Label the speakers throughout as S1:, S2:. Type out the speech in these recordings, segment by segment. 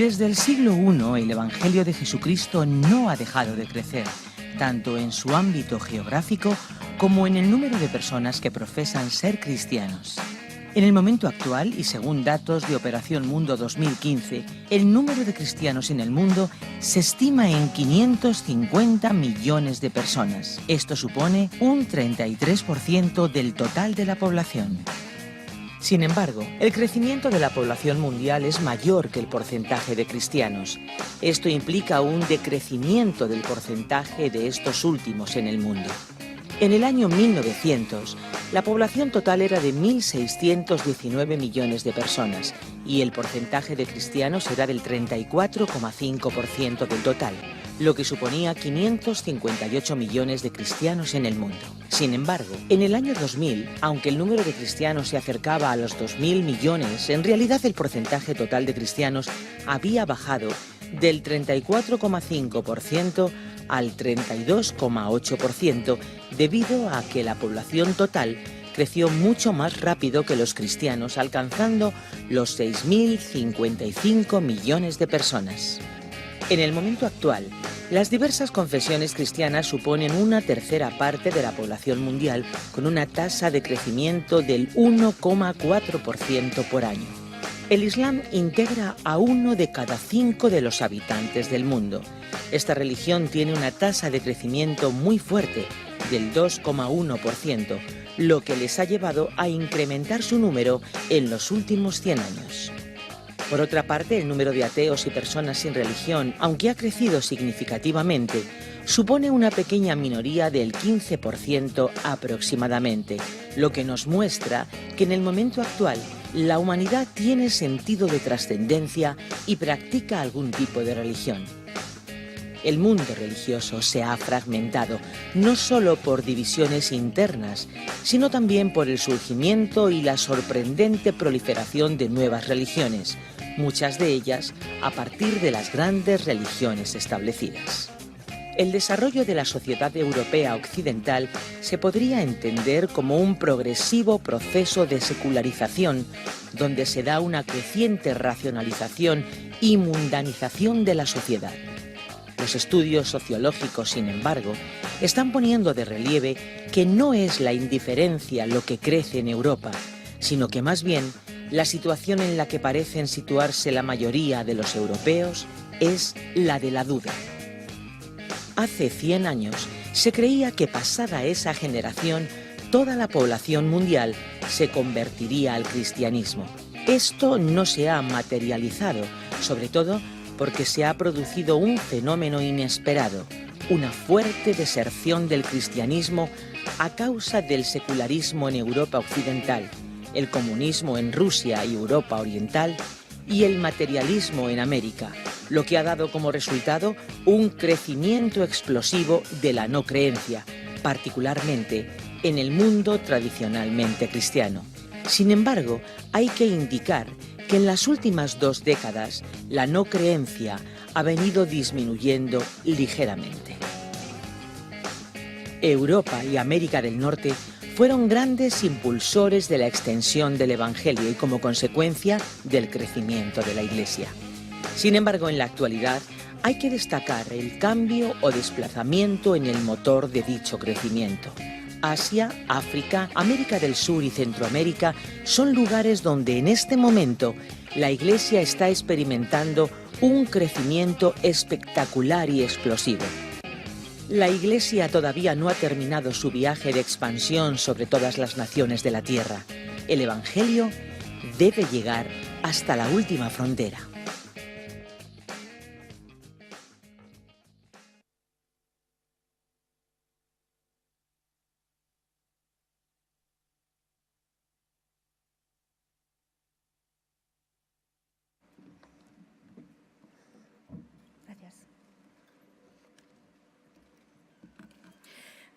S1: Desde el siglo I, el Evangelio de Jesucristo no ha dejado de crecer, tanto en su ámbito geográfico como en el número de personas que profesan ser cristianos. En el momento actual, y según datos de Operación Mundo 2015, el número de cristianos en el mundo se estima en 550 millones de personas. Esto supone un 33% del total de la población. Sin embargo, el crecimiento de la población mundial es mayor que el porcentaje de cristianos. Esto implica un decrecimiento del porcentaje de estos últimos en el mundo. En el año 1900, la población total era de 1.619 millones de personas y el porcentaje de cristianos era del 34,5% del total, lo que suponía 558 millones de cristianos en el mundo. Sin embargo, en el año 2000, aunque el número de cristianos se acercaba a los 2.000 millones, en realidad el porcentaje total de cristianos había bajado del 34,5% al 32,8% debido a que la población total creció mucho más rápido que los cristianos, alcanzando los 6.055 millones de personas. En el momento actual, las diversas confesiones cristianas suponen una tercera parte de la población mundial, con una tasa de crecimiento del 1,4% por año. El Islam integra a 1 de cada 5 de los habitantes del mundo. Esta religión tiene una tasa de crecimiento muy fuerte, del 2,1%, lo que les ha llevado a incrementar su número en los últimos 100 años. Por otra parte, el número de ateos y personas sin religión, aunque ha crecido significativamente, supone una pequeña minoría del 15% aproximadamente, lo que nos muestra que en el momento actual la humanidad tiene sentido de trascendencia y practica algún tipo de religión. El mundo religioso se ha fragmentado, no solo por divisiones internas, sino también por el surgimiento y la sorprendente proliferación de nuevas religiones, muchas de ellas a partir de las grandes religiones establecidas. El desarrollo de la sociedad europea occidental se podría entender como un progresivo proceso de secularización, donde se da una creciente racionalización y mundanización de la sociedad. Los estudios sociológicos, sin embargo, están poniendo de relieve que no es la indiferencia lo que crece en Europa, sino que más bien la situación en la que parecen situarse la mayoría de los europeos es la de la duda. Hace 100 años se creía que pasada esa generación toda la población mundial se convertiría al cristianismo. Esto no se ha materializado, sobre todo porque se ha producido un fenómeno inesperado, una fuerte deserción del cristianismo a causa del secularismo en Europa occidental, el comunismo en Rusia y Europa oriental y el materialismo en América, lo que ha dado como resultado un crecimiento explosivo de la no creencia, particularmente en el mundo tradicionalmente cristiano. Sin embargo, hay que indicar que en las últimas 2 décadas la no creencia ha venido disminuyendo ligeramente. Europa y América del Norte fueron grandes impulsores de la extensión del Evangelio y como consecuencia del crecimiento de la Iglesia. Sin embargo, en la actualidad hay que destacar el cambio o desplazamiento en el motor de dicho crecimiento. Asia, África, América del Sur y Centroamérica son lugares donde en este momento la Iglesia está experimentando un crecimiento espectacular y explosivo. La Iglesia todavía no ha terminado su viaje de expansión sobre todas las naciones de la tierra. El Evangelio debe llegar hasta la última frontera.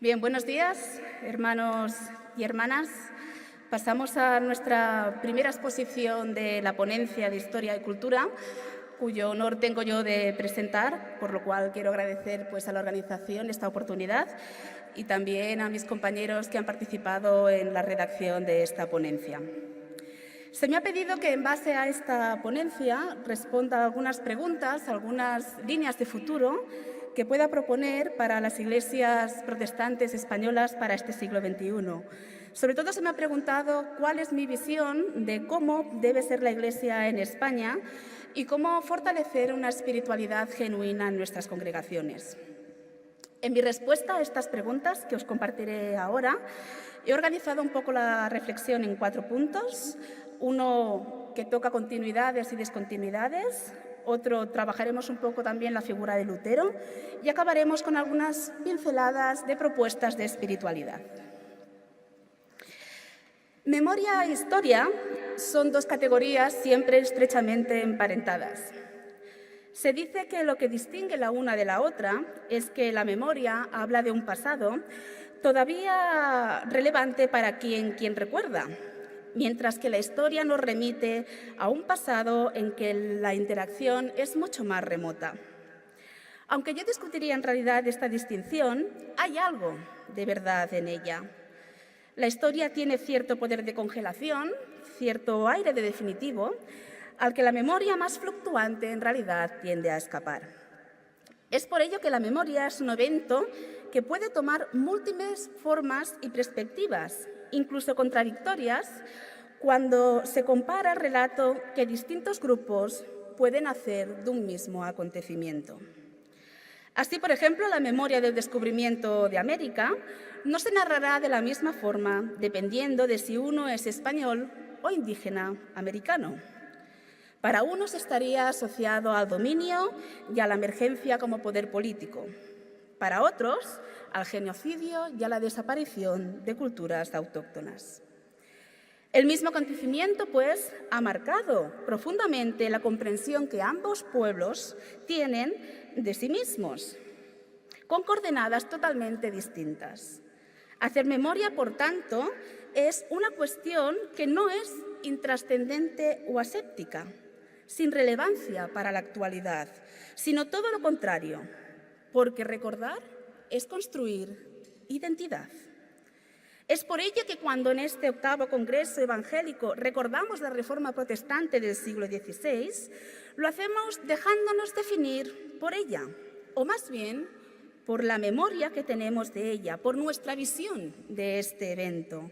S2: Bien, buenos días, hermanos y hermanas. Pasamos a nuestra primera exposición de la ponencia de Historia y Cultura, cuyo honor tengo yo de presentar, por lo cual quiero agradecer a la organización esta oportunidad y también a mis compañeros que han participado en la redacción de esta ponencia. Se me ha pedido que en base a esta ponencia responda a algunas preguntas, algunas líneas de futuro que pueda proponer para las iglesias protestantes españolas para este siglo XXI. Sobre todo se me ha preguntado cuál es mi visión de cómo debe ser la Iglesia en España y cómo fortalecer una espiritualidad genuina en nuestras congregaciones. En mi respuesta a estas preguntas que os compartiré ahora, he organizado un poco la reflexión en 4 puntos. Uno que toca continuidades y discontinuidades, otro trabajaremos un poco también la figura de Lutero y acabaremos con algunas pinceladas de propuestas de espiritualidad. Memoria e historia son 2 categorías siempre estrechamente emparentadas. Se dice que lo que distingue la una de la otra es que la memoria habla de un pasado todavía relevante para quien recuerda, mientras que la historia nos remite a un pasado en que la interacción es mucho más remota. Aunque yo discutiría en realidad esta distinción, hay algo de verdad en ella. La historia tiene cierto poder de congelación, cierto aire de definitivo, al que la memoria más fluctuante en realidad tiende a escapar. Es por ello que la memoria es un evento que puede tomar múltiples formas y perspectivas, incluso contradictorias, cuando se compara el relato que distintos grupos pueden hacer de un mismo acontecimiento. Así, por ejemplo, la memoria del descubrimiento de América no se narrará de la misma forma dependiendo de si uno es español o indígena americano. Para unos estaría asociado al dominio y a la emergencia como poder político. Para otros, al genocidio y a la desaparición de culturas autóctonas. El mismo acontecimiento, pues, ha marcado profundamente la comprensión que ambos pueblos tienen de sí mismos, con coordenadas totalmente distintas. Hacer memoria, por tanto, es una cuestión que no es intrascendente o aséptica, sin relevancia para la actualidad, sino todo lo contrario, porque recordar es construir identidad. Es por ello que cuando en este 8º Congreso Evangélico recordamos la Reforma Protestante del siglo XVI, lo hacemos dejándonos definir por ella, o más bien por la memoria que tenemos de ella, por nuestra visión de este evento,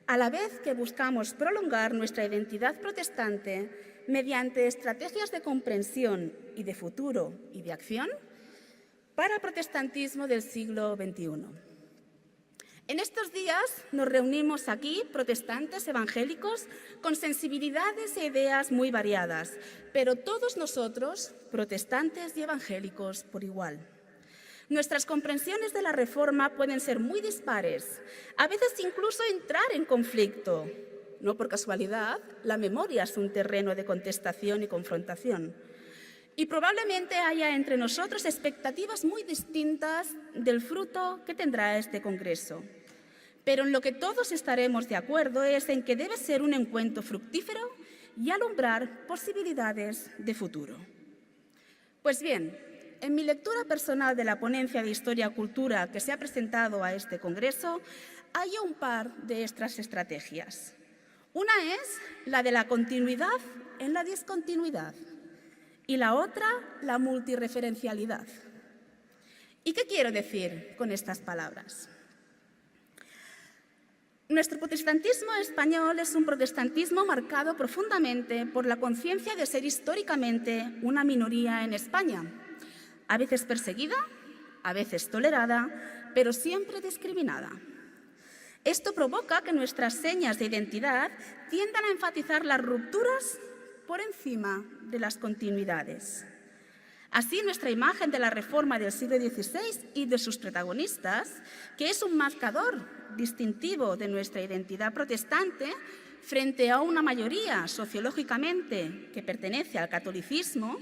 S2: a la vez que buscamos prolongar nuestra identidad protestante mediante estrategias de comprensión y de futuro y de acción para el protestantismo del siglo XXI. En estos días nos reunimos aquí, protestantes, evangélicos, con sensibilidades e ideas muy variadas, pero todos nosotros, protestantes y evangélicos, por igual. Nuestras comprensiones de la Reforma pueden ser muy dispares, a veces incluso entrar en conflicto. No por casualidad, la memoria es un terreno de contestación y confrontación. Y probablemente haya entre nosotros expectativas muy distintas del fruto que tendrá este Congreso. Pero en lo que todos estaremos de acuerdo es en que debe ser un encuentro fructífero y alumbrar posibilidades de futuro. Pues bien, en mi lectura personal de la ponencia de Historia y Cultura que se ha presentado a este Congreso, hay un par de estas estrategias. Una es la de la continuidad en la discontinuidad y la otra, la multireferencialidad. ¿Y qué quiero decir con estas palabras? Nuestro protestantismo español es un protestantismo marcado profundamente por la conciencia de ser históricamente una minoría en España, a veces perseguida, a veces tolerada, pero siempre discriminada. Esto provoca que nuestras señas de identidad tiendan a enfatizar las rupturas por encima de las continuidades. Así, nuestra imagen de la Reforma del siglo XVI y de sus protagonistas, que es un marcador distintivo de nuestra identidad protestante frente a una mayoría sociológicamente que pertenece al catolicismo,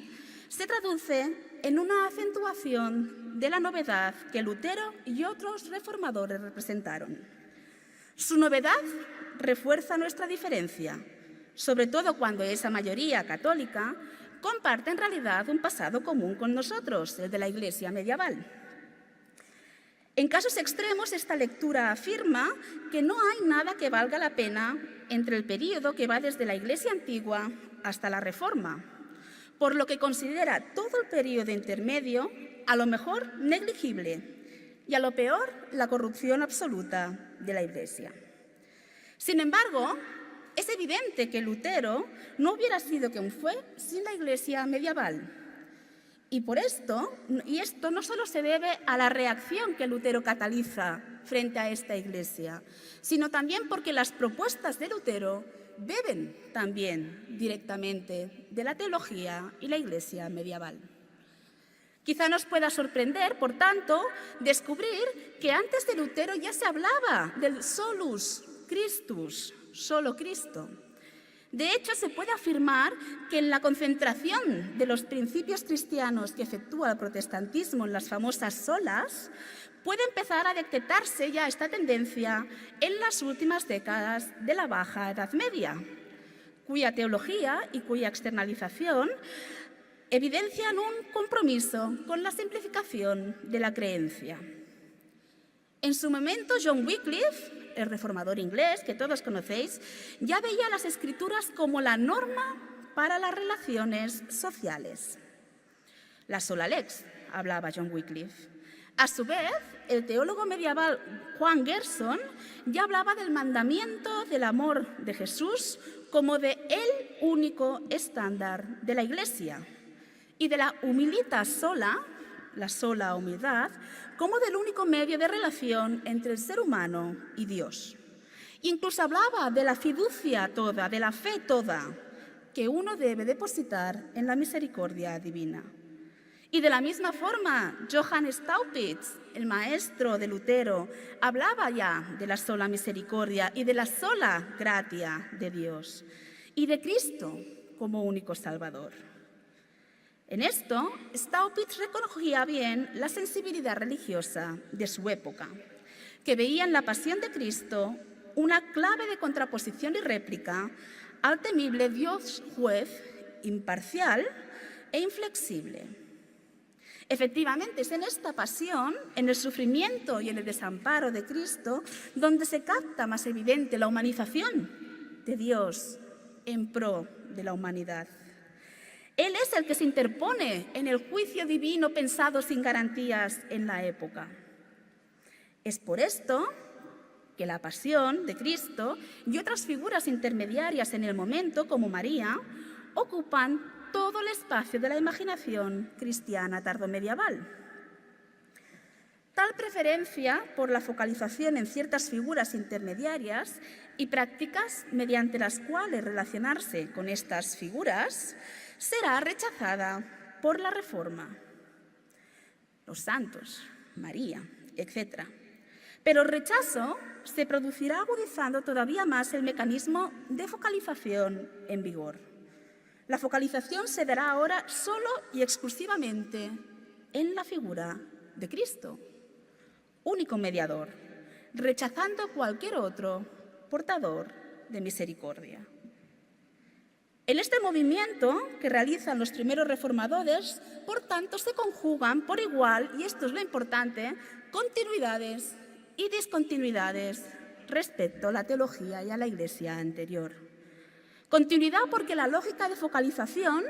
S2: se traduce en una acentuación de la novedad que Lutero y otros reformadores representaron. Su novedad refuerza nuestra diferencia, sobre todo cuando esa mayoría católica comparte en realidad un pasado común con nosotros, el de la Iglesia medieval. En casos extremos, esta lectura afirma que no hay nada que valga la pena entre el período que va desde la Iglesia antigua hasta la Reforma, por lo que considera todo el período intermedio a lo mejor negligible y a lo peor la corrupción absoluta de la Iglesia. Sin embargo, es evidente que Lutero no hubiera sido quien fue sin la Iglesia medieval. Y esto no solo se debe a la reacción que Lutero cataliza frente a esta Iglesia, sino también porque las propuestas de Lutero beben también directamente de la teología y la Iglesia medieval. Quizá nos pueda sorprender, por tanto, descubrir que antes de Lutero ya se hablaba del solus Christus, solo Cristo. De hecho, se puede afirmar que en la concentración de los principios cristianos que efectúa el protestantismo en las famosas solas, puede empezar a detectarse ya esta tendencia en las últimas décadas de la Baja Edad Media, cuya teología y cuya externalización evidencian un compromiso con la simplificación de la creencia. En su momento, John Wycliffe, el reformador inglés que todos conocéis, ya veía las Escrituras como la norma para las relaciones sociales. La sola lex, hablaba John Wycliffe. A su vez, el teólogo medieval Juan Gerson ya hablaba del mandamiento del amor de Jesús como de el único estándar de la Iglesia y de la humilitas sola, la sola humildad, como del único medio de relación entre el ser humano y Dios. Incluso hablaba de la fiducia toda, de la fe toda, que uno debe depositar en la misericordia divina. Y de la misma forma, Johann Staupitz, el maestro de Lutero, hablaba ya de la sola misericordia y de la sola gratia de Dios, y de Cristo como único Salvador. En esto, Staupitz reconocía bien la sensibilidad religiosa de su época, que veía en la pasión de Cristo una clave de contraposición y réplica al temible Dios juez imparcial e inflexible. Efectivamente, es en esta pasión, en el sufrimiento y en el desamparo de Cristo, donde se capta más evidente la humanización de Dios en pro de la humanidad. Él es el que se interpone en el juicio divino pensado sin garantías en la época. Es por esto que la pasión de Cristo y otras figuras intermediarias en el momento, como María, ocupan todo el espacio de la imaginación cristiana tardomedieval. Tal preferencia por la focalización en ciertas figuras intermediarias y prácticas mediante las cuales relacionarse con estas figuras será rechazada por la Reforma, los santos, María, etc. Pero el rechazo se producirá agudizando todavía más el mecanismo de focalización en vigor. La focalización se dará ahora solo y exclusivamente en la figura de Cristo, único mediador, rechazando cualquier otro portador de misericordia. En este movimiento que realizan los primeros reformadores, por tanto, se conjugan por igual, y esto es lo importante, continuidades y discontinuidades respecto a la teología y a la Iglesia anterior. Continuidad porque la lógica de focalización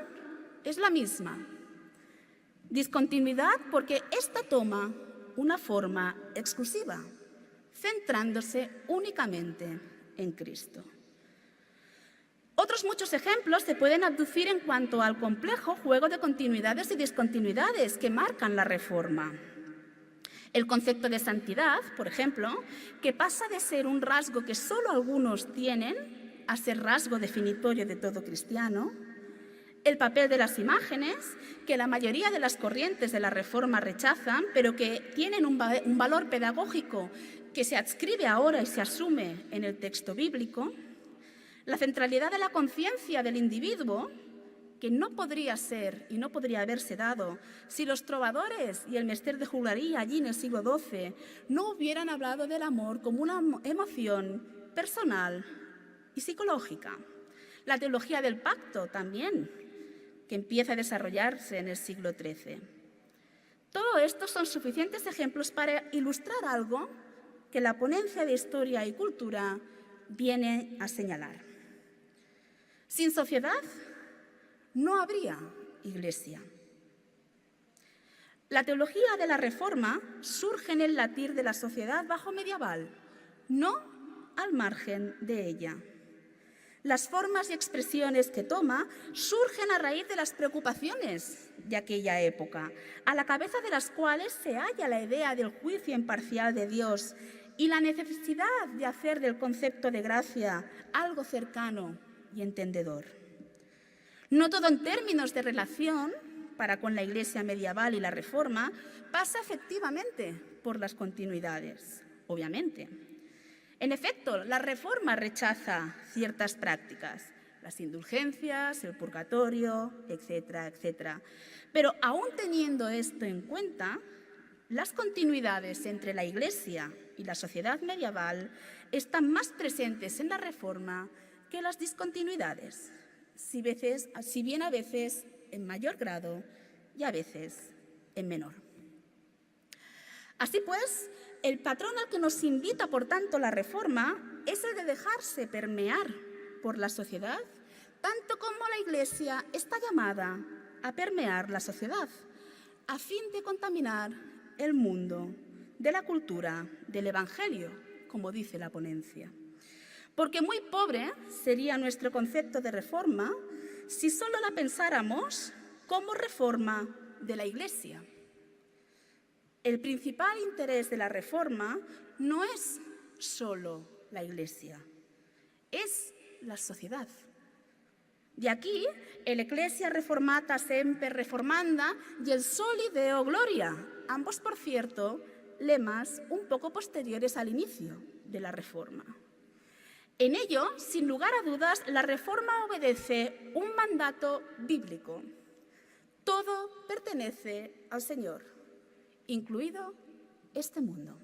S2: es la misma. Discontinuidad porque ésta toma una forma exclusiva, centrándose únicamente en Cristo. Otros muchos ejemplos se pueden aducir en cuanto al complejo juego de continuidades y discontinuidades que marcan la Reforma. El concepto de santidad, por ejemplo, que pasa de ser un rasgo que solo algunos tienen a ser rasgo definitorio de todo cristiano. El papel de las imágenes, que la mayoría de las corrientes de la Reforma rechazan, pero que tienen un valor pedagógico que se adscribe ahora y se asume en el texto bíblico. La centralidad de la conciencia del individuo, que no podría ser y no podría haberse dado si los trovadores y el mester de juglaría allí en el siglo XII no hubieran hablado del amor como una emoción personal y psicológica. La teología del pacto también, que empieza a desarrollarse en el siglo XIII. Todo esto son suficientes ejemplos para ilustrar algo que la ponencia de Historia y Cultura viene a señalar. Sin sociedad no habría Iglesia. La teología de la Reforma surge en el latir de la sociedad bajo medieval, no al margen de ella. Las formas y expresiones que toma surgen a raíz de las preocupaciones de aquella época, a la cabeza de las cuales se halla la idea del juicio imparcial de Dios y la necesidad de hacer del concepto de gracia algo cercano y entendedor. No todo en términos de relación para con la Iglesia medieval y la Reforma pasa efectivamente por las continuidades, obviamente. En efecto, la Reforma rechaza ciertas prácticas, las indulgencias, el purgatorio, etcétera, etcétera. Pero aún teniendo esto en cuenta, las continuidades entre la Iglesia y la sociedad medieval están más presentes en la Reforma que las discontinuidades, si bien a veces en mayor grado y a veces en menor. Así pues, el patrón al que nos invita, por tanto, la Reforma es el de dejarse permear por la sociedad, tanto como la Iglesia está llamada a permear la sociedad, a fin de contaminar el mundo de la cultura del Evangelio, como dice la ponencia. Porque muy pobre sería nuestro concepto de reforma si solo la pensáramos como reforma de la Iglesia. El principal interés de la reforma no es solo la Iglesia, es la sociedad. De aquí el Ecclesia Reformata Semper Reformanda y el Soli Deo Gloria, ambos, por cierto, lemas un poco posteriores al inicio de la Reforma. En ello, sin lugar a dudas, la Reforma obedece un mandato bíblico. Todo pertenece al Señor, incluido este mundo.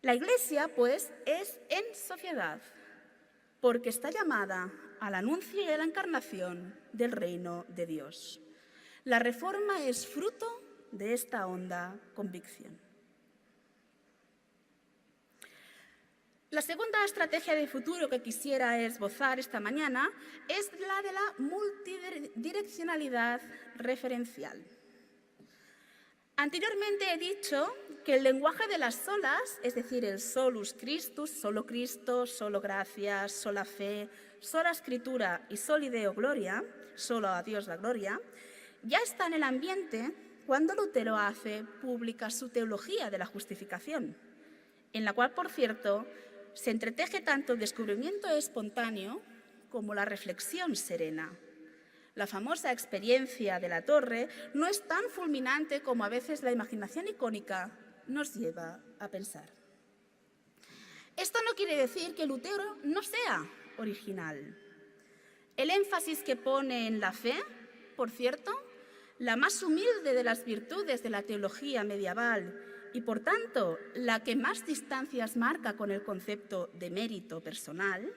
S2: La Iglesia, pues, es en sociedad, porque está llamada al anuncio y a la encarnación del reino de Dios. La Reforma es fruto de esta honda convicción. La segunda estrategia de futuro que quisiera esbozar esta mañana es la de la multidireccionalidad referencial. Anteriormente he dicho que el lenguaje de las solas, es decir, el solus Christus, solo Cristo, solo gracia, sola fe, sola escritura y soli Deo gloria, solo a Dios la gloria, ya está en el ambiente cuando Lutero hace pública su teología de la justificación, en la cual, por cierto, se entreteje tanto el descubrimiento espontáneo como la reflexión serena. La famosa experiencia de la torre no es tan fulminante como a veces la imaginación icónica nos lleva a pensar. Esto no quiere decir que Lutero no sea original. El énfasis que pone en la fe, por cierto, la más humilde de las virtudes de la teología medieval y, por tanto, la que más distancias marca con el concepto de mérito personal,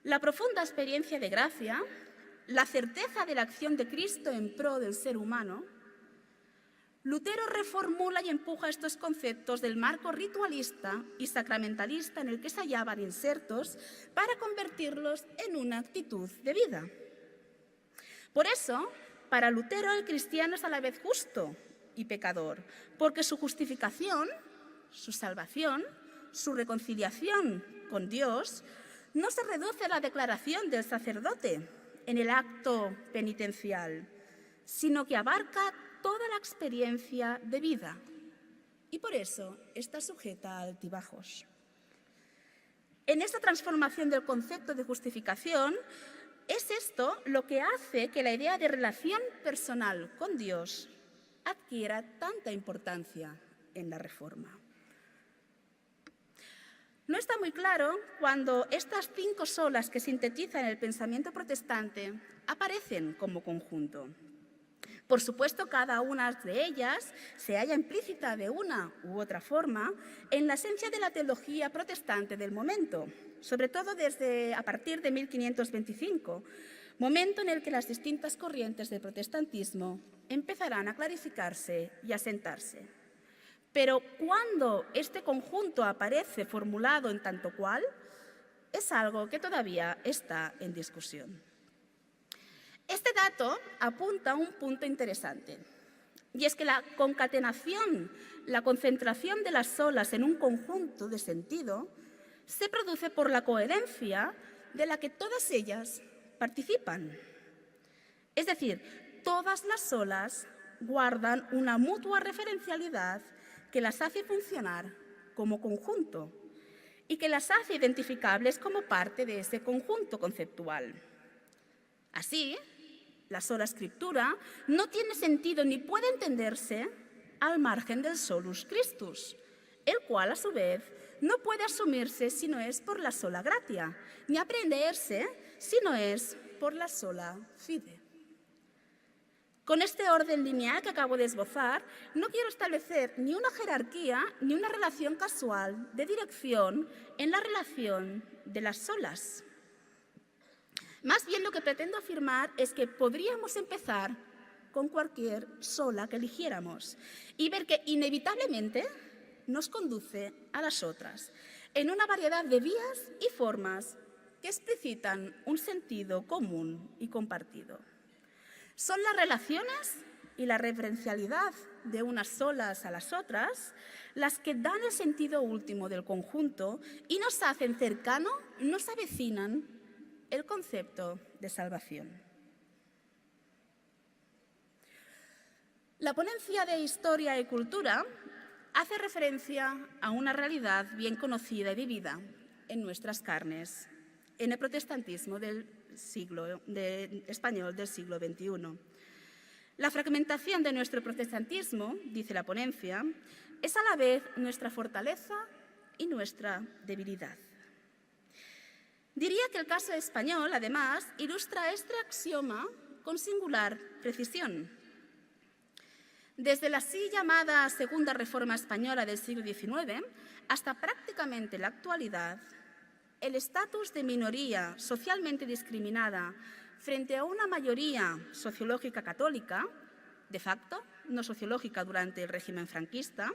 S2: la profunda experiencia de gracia, la certeza de la acción de Cristo en pro del ser humano, Lutero reformula y empuja estos conceptos del marco ritualista y sacramentalista en el que se hallaban insertos para convertirlos en una actitud de vida. Por eso, para Lutero el cristiano es a la vez justo y pecador, porque su justificación, su salvación, su reconciliación con Dios no se reduce a la declaración del sacerdote en el acto penitencial, sino que abarca toda la experiencia de vida y por eso está sujeta a altibajos. En esta transformación del concepto de justificación es esto lo que hace que la idea de relación personal con Dios adquiera tanta importancia en la Reforma. No está muy claro cuando estas 5 solas que sintetizan el pensamiento protestante aparecen como conjunto. Por supuesto, cada una de ellas se halla implícita de una u otra forma en la esencia de la teología protestante del momento, sobre todo a partir de 1525, momento en el que las distintas corrientes del protestantismo empezarán a clarificarse y a asentarse. Pero cuando este conjunto aparece formulado en tanto cual, es algo que todavía está en discusión. Este dato apunta a un punto interesante, y es que la concatenación, la concentración de las solas en un conjunto de sentido, se produce por la coherencia de la que todas ellas participan. Es decir, todas las solas guardan una mutua referencialidad que las hace funcionar como conjunto y que las hace identificables como parte de ese conjunto conceptual. Así, la sola escritura no tiene sentido ni puede entenderse al margen del solus Christus, el cual, a su vez, no puede asumirse si no es por la sola gratia, ni aprenderse si no es por la sola fide. Con este orden lineal que acabo de esbozar, no quiero establecer ni una jerarquía ni una relación casual de dirección en la relación de las solas. Más bien lo que pretendo afirmar es que podríamos empezar con cualquier sola que eligiéramos y ver que inevitablemente nos conduce a las otras, en una variedad de vías y formas que explicitan un sentido común y compartido. Son las relaciones y la referencialidad de unas solas a las otras las que dan el sentido último del conjunto y nos hacen cercano, nos avecinan el concepto de salvación. La ponencia de Historia y Cultura hace referencia a una realidad bien conocida y vivida en nuestras carnes, en el protestantismo español del siglo XXI. La fragmentación de nuestro protestantismo, dice la ponencia, es a la vez nuestra fortaleza y nuestra debilidad. Diría que el caso español, además, ilustra este axioma con singular precisión. Desde la así llamada Segunda Reforma Española del siglo XIX hasta prácticamente la actualidad, el estatus de minoría socialmente discriminada frente a una mayoría sociológica católica, de facto, no sociológica durante el régimen franquista,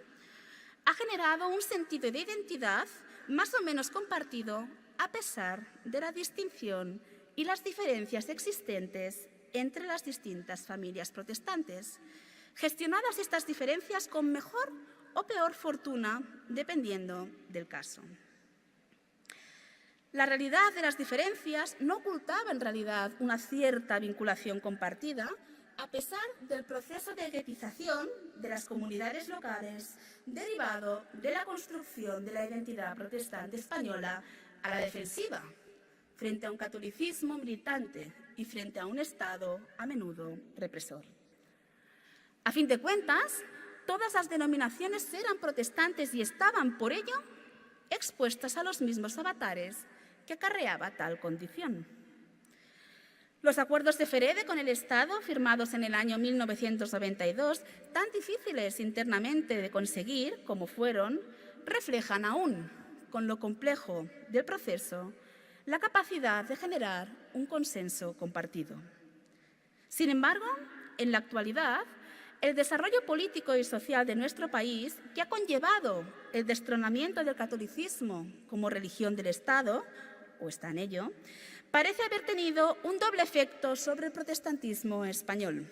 S2: ha generado un sentido de identidad más o menos compartido a pesar de la distinción y las diferencias existentes entre las distintas familias protestantes, gestionadas estas diferencias con mejor o peor fortuna, dependiendo del caso. La realidad de las diferencias no ocultaba en realidad una cierta vinculación compartida, a pesar del proceso de guetización de las comunidades locales derivado de la construcción de la identidad protestante española a la defensiva, frente a un catolicismo militante y frente a un Estado a menudo represor. A fin de cuentas, todas las denominaciones eran protestantes y estaban, por ello, expuestas a los mismos avatares que acarreaba tal condición. Los acuerdos de Ferede con el Estado, firmados en el año 1992, tan difíciles internamente de conseguir como fueron, reflejan aún, con lo complejo del proceso, la capacidad de generar un consenso compartido. Sin embargo, en la actualidad, el desarrollo político y social de nuestro país, que ha conllevado el destronamiento del catolicismo como religión del Estado, o está en ello, parece haber tenido un doble efecto sobre el protestantismo español.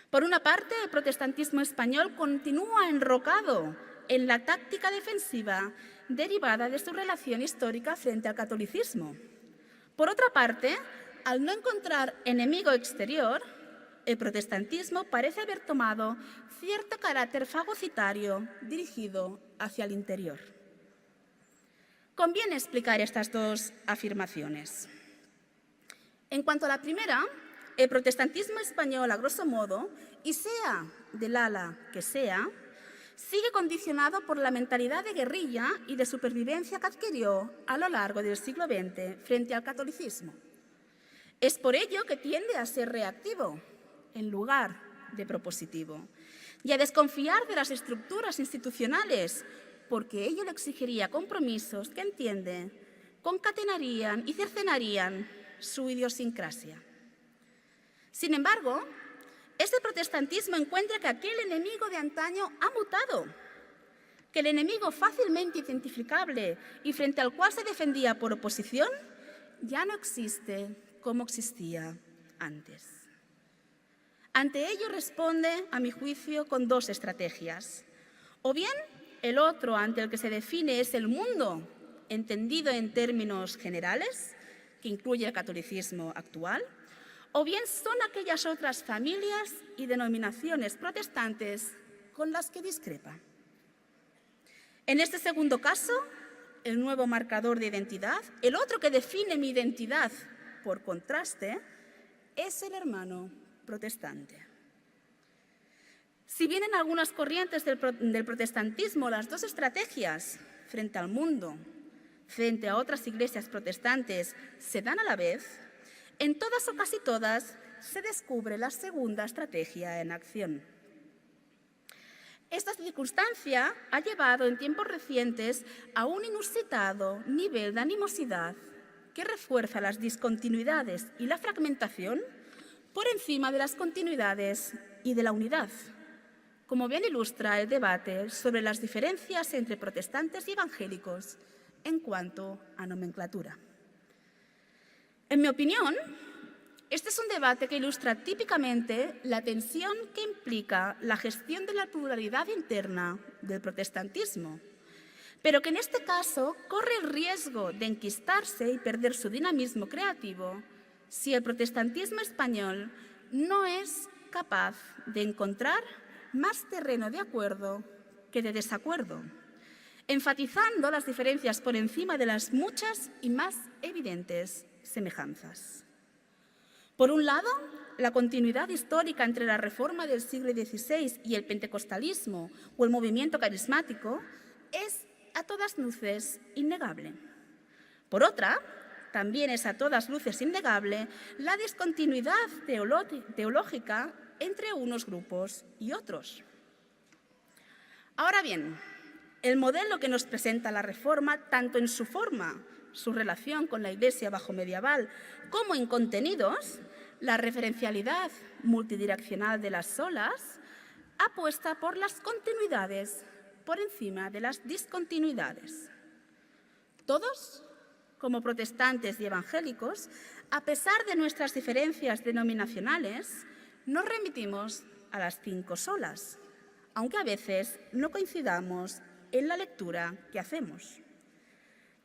S2: Por una parte, el protestantismo español continúa enrocado en la táctica defensiva derivada de su relación histórica frente al catolicismo. Por otra parte, al no encontrar enemigo exterior, el protestantismo parece haber tomado cierto carácter fagocitario dirigido hacia el interior. Conviene explicar estas dos afirmaciones. En cuanto a la primera, el protestantismo español, a grosso modo, y sea del ala que sea, sigue condicionado por la mentalidad de guerrilla y de supervivencia que adquirió a lo largo del siglo XX frente al catolicismo. Es por ello que tiende a ser reactivo, en lugar de propositivo, y a desconfiar de las estructuras institucionales, porque ello le exigiría compromisos que, entiende, concatenarían y cercenarían su idiosincrasia. Sin embargo, este protestantismo encuentra que aquel enemigo de antaño ha mutado, que el enemigo fácilmente identificable y frente al cual se defendía por oposición ya no existe como existía antes. Ante ello responde, a mi juicio, con dos estrategias. O bien, el otro ante el que se define es el mundo, entendido en términos generales, que incluye el catolicismo actual, o bien son aquellas otras familias y denominaciones protestantes con las que discrepa. En este segundo caso, el nuevo marcador de identidad, el otro que define mi identidad por contraste, es el hermano protestante. Si bien en algunas corrientes del protestantismo las dos estrategias frente al mundo, frente a otras iglesias protestantes, se dan a la vez, en todas o casi todas se descubre la segunda estrategia en acción. Esta circunstancia ha llevado en tiempos recientes a un inusitado nivel de animosidad que refuerza las discontinuidades y la fragmentación por encima de las continuidades y de la unidad, como bien ilustra el debate sobre las diferencias entre protestantes y evangélicos en cuanto a nomenclatura. En mi opinión, este es un debate que ilustra típicamente la tensión que implica la gestión de la pluralidad interna del protestantismo, pero que en este caso corre el riesgo de enquistarse y perder su dinamismo creativo si el protestantismo español no es capaz de encontrar más terreno de acuerdo que de desacuerdo, enfatizando las diferencias por encima de las muchas y más evidentes semejanzas. Por un lado, la continuidad histórica entre la Reforma del siglo XVI y el pentecostalismo o el movimiento carismático es a todas luces innegable. Por otra, también es a todas luces innegable la discontinuidad teológica entre unos grupos y otros. Ahora bien, el modelo que nos presenta la Reforma, tanto en su forma, su relación con la Iglesia bajomedieval, como en contenidos, la referencialidad multidireccional de las solas, apuesta por las continuidades por encima de las discontinuidades. Todos, como protestantes y evangélicos, a pesar de nuestras diferencias denominacionales, nos remitimos a las 5 solas, aunque a veces no coincidamos en la lectura que hacemos.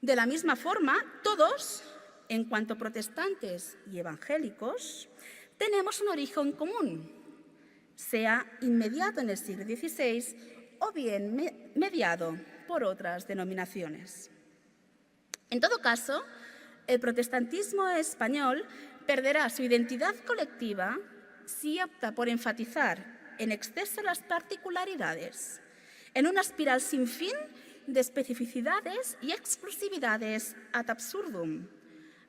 S2: De la misma forma, todos, en cuanto protestantes y evangélicos, tenemos un origen común, sea inmediato en el siglo XVI o bien mediado por otras denominaciones. En todo caso, el protestantismo español perderá su identidad colectiva si opta por enfatizar en exceso las particularidades, en una espiral sin fin de especificidades y exclusividades ad absurdum,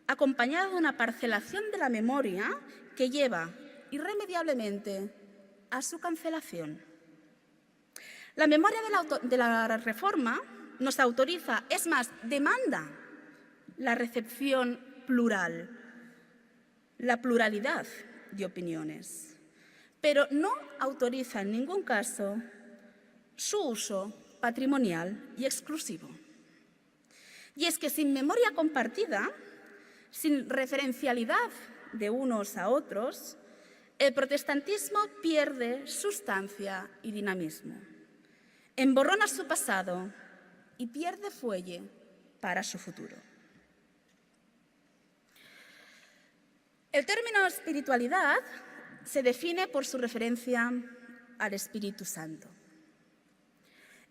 S2: acompañada de una parcelación de la memoria que lleva irremediablemente a su cancelación. La memoria de la Reforma nos autoriza, es más, demanda la recepción plural, la pluralidad de opiniones, pero no autoriza en ningún caso su uso patrimonial y exclusivo. Y es que sin memoria compartida, sin referencialidad de unos a otros, el protestantismo pierde sustancia y dinamismo, emborrona su pasado y pierde fuelle para su futuro. El término espiritualidad se define por su referencia al Espíritu Santo.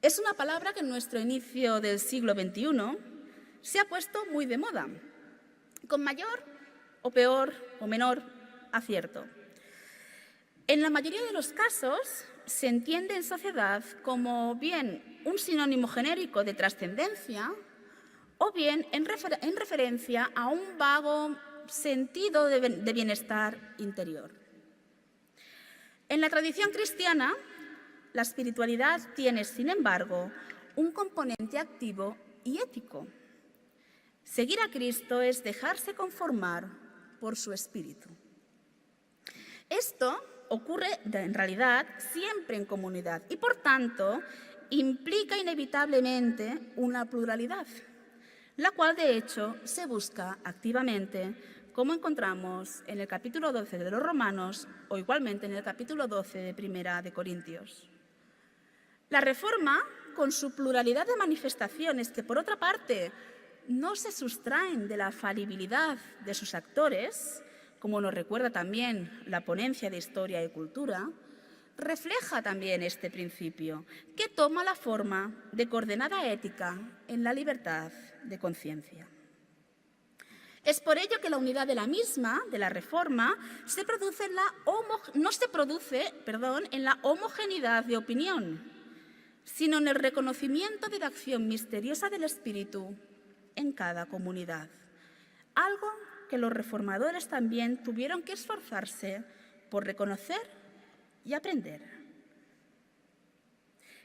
S2: Es una palabra que en nuestro inicio del siglo XXI se ha puesto muy de moda, con mayor o peor o menor acierto. En la mayoría de los casos se entiende en sociedad como bien un sinónimo genérico de trascendencia o bien en referencia a un vago sentido de bienestar interior. En la tradición cristiana, la espiritualidad tiene, sin embargo, un componente activo y ético. Seguir a Cristo es dejarse conformar por su espíritu. Esto ocurre en realidad siempre en comunidad y, por tanto, implica inevitablemente una pluralidad, la cual, de hecho, se busca activamente, como encontramos en el capítulo 12 de los Romanos o igualmente en el capítulo 12 de Primera de Corintios. La Reforma, con su pluralidad de manifestaciones que, por otra parte, no se sustraen de la falibilidad de sus actores, como nos recuerda también la ponencia de Historia y Cultura, refleja también este principio, que toma la forma de coordenada ética en la libertad de conciencia. Es por ello que la unidad de la misma, de la Reforma, no se produce en la homogeneidad de opinión, sino en el reconocimiento de la acción misteriosa del Espíritu en cada comunidad, algo que los reformadores también tuvieron que esforzarse por reconocer y aprender.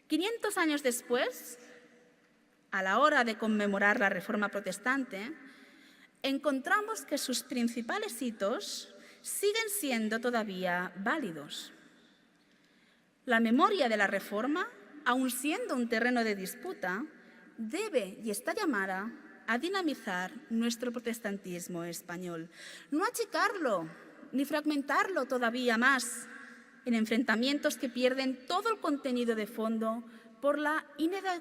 S2: 500 años después, a la hora de conmemorar la Reforma protestante, encontramos que sus principales hitos siguen siendo todavía válidos. La memoria de la Reforma, aun siendo un terreno de disputa, debe y está llamada a dinamizar nuestro protestantismo español, no achicarlo ni fragmentarlo todavía más en enfrentamientos que pierden todo el contenido de fondo por la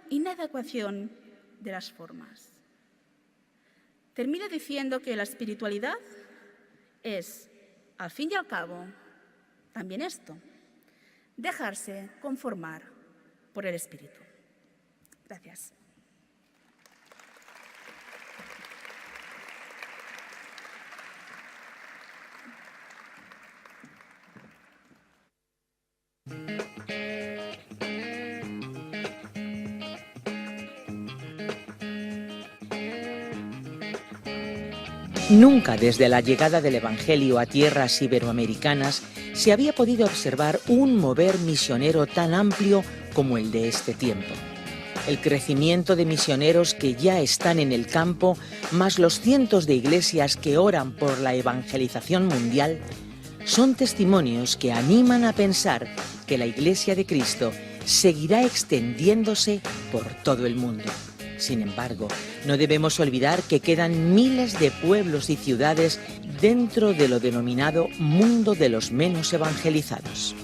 S2: inadecuación de las formas. Termino diciendo que la espiritualidad es, al fin y al cabo, también esto: dejarse conformar por el Espíritu. Gracias.
S1: Nunca desde la llegada del Evangelio a tierras iberoamericanas se había podido observar un mover misionero tan amplio como el de este tiempo. El crecimiento de misioneros que ya están en el campo, más los cientos de iglesias que oran por la evangelización mundial, son testimonios que animan a pensar que la Iglesia de Cristo seguirá extendiéndose por todo el mundo. Sin embargo, no debemos olvidar que quedan miles de pueblos y ciudades dentro de lo denominado mundo de los menos evangelizados.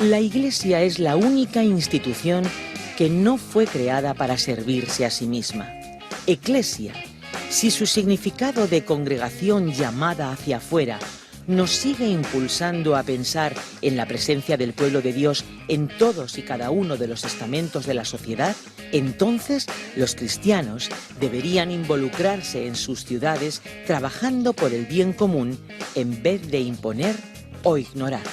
S1: La Iglesia es la única institución que no fue creada para servirse a sí misma. Eclesia, si su significado de congregación llamada hacia afuera nos sigue impulsando a pensar en la presencia del pueblo de Dios en todos y cada uno de los estamentos de la sociedad, entonces los cristianos deberían involucrarse en sus ciudades trabajando por el bien común en vez de imponer o ignorar.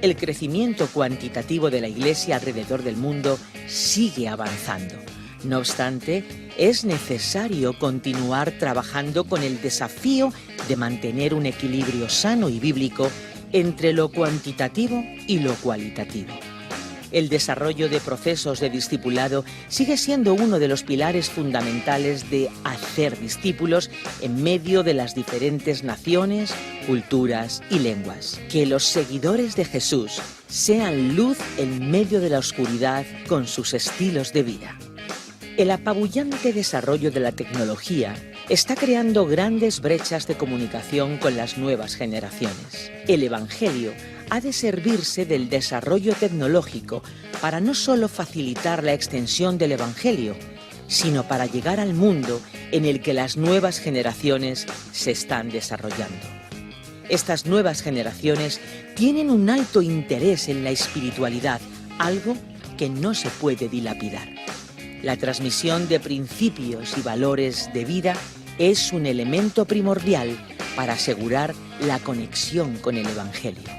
S1: El crecimiento cuantitativo de la Iglesia alrededor del mundo sigue avanzando. No obstante, es necesario continuar trabajando con el desafío de mantener un equilibrio sano y bíblico entre lo cuantitativo y lo cualitativo. El desarrollo de procesos de discipulado sigue siendo uno de los pilares fundamentales de hacer discípulos en medio de las diferentes naciones, culturas y lenguas. Que los seguidores de Jesús sean luz en medio de la oscuridad con sus estilos de vida. El apabullante desarrollo de la tecnología está creando grandes brechas de comunicación con las nuevas generaciones. El Evangelio ha de servirse del desarrollo tecnológico para no solo facilitar la extensión del Evangelio, sino para llegar al mundo en el que las nuevas generaciones se están desarrollando. Estas nuevas generaciones tienen un alto interés en la espiritualidad, algo que no se puede dilapidar. La transmisión de principios y valores de vida es un elemento primordial para asegurar la conexión con el Evangelio.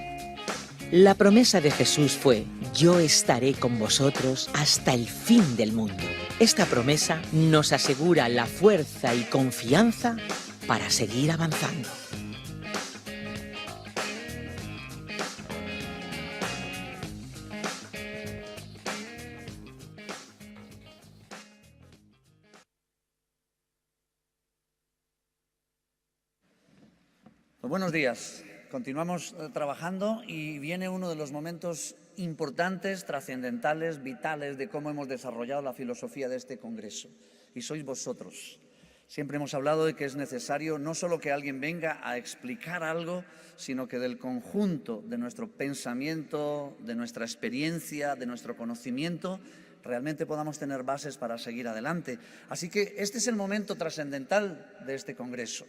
S1: La promesa de Jesús fue: yo estaré con vosotros hasta el fin del mundo. Esta promesa nos asegura la fuerza y confianza para seguir avanzando.
S3: Pues buenos días. Continuamos trabajando y viene uno de los momentos importantes, trascendentales, vitales de cómo hemos desarrollado la filosofía de este congreso. Y sois vosotros. Siempre hemos hablado de que es necesario no solo que alguien venga a explicar algo, sino que del conjunto de nuestro pensamiento, de nuestra experiencia, de nuestro conocimiento, realmente podamos tener bases para seguir adelante. Así que este es el momento trascendental de este congreso.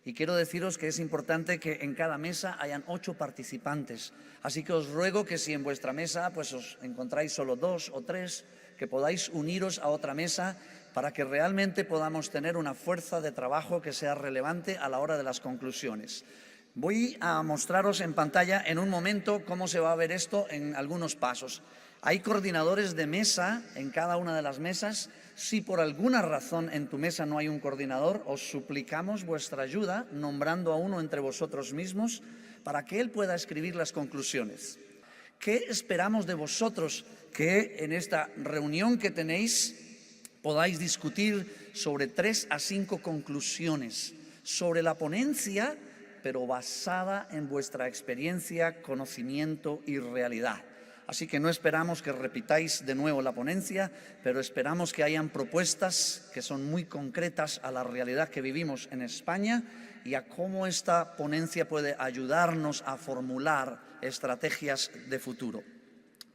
S3: Y quiero deciros que es importante que en cada mesa hayan 8 participantes. Así que os ruego que si en vuestra mesa pues os encontráis solo 2 o 3, que podáis uniros a otra mesa para que realmente podamos tener una fuerza de trabajo que sea relevante a la hora de las conclusiones. Voy a mostraros en pantalla en un momento cómo se va a ver esto en algunos pasos. Hay coordinadores de mesa en cada una de las mesas. Si por alguna razón en tu mesa no hay un coordinador, os suplicamos vuestra ayuda nombrando a uno entre vosotros mismos para que él pueda escribir las conclusiones. ¿Qué esperamos de vosotros? Que en esta reunión que tenéis podáis discutir sobre 3 a 5 conclusiones sobre la ponencia, pero basada en vuestra experiencia, conocimiento y realidad. Así que no esperamos que repitáis de nuevo la ponencia, pero esperamos que hayan propuestas que son muy concretas a la realidad que vivimos en España y a cómo esta ponencia puede ayudarnos a formular estrategias de futuro.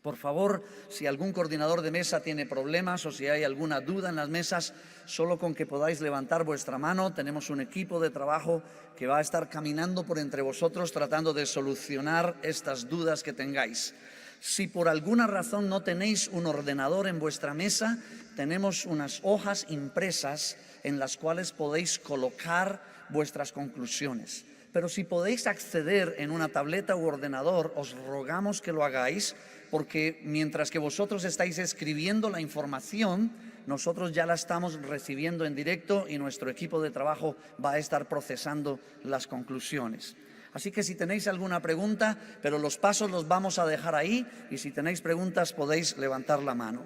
S3: Por favor, si algún coordinador de mesa tiene problemas o si hay alguna duda en las mesas, solo con que podáis levantar vuestra mano, tenemos un equipo de trabajo que va a estar caminando por entre vosotros tratando de solucionar estas dudas que tengáis. Si por alguna razón no tenéis un ordenador en vuestra mesa, tenemos unas hojas impresas en las cuales podéis colocar vuestras conclusiones. Pero si podéis acceder en una tableta u ordenador, os rogamos que lo hagáis, porque mientras que vosotros estáis escribiendo la información, nosotros ya la estamos recibiendo en directo y nuestro equipo de trabajo va a estar procesando las conclusiones. Así que si tenéis alguna pregunta, pero los pasos los vamos a dejar ahí y si tenéis preguntas podéis levantar la mano.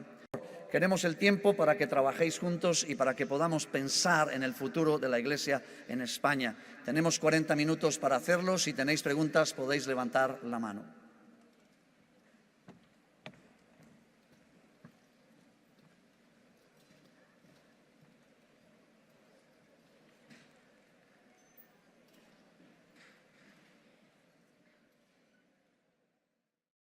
S3: Queremos el tiempo para que trabajéis juntos y para que podamos pensar en el futuro de la Iglesia en España. Tenemos 40 minutos para hacerlo. Si tenéis preguntas podéis levantar la mano.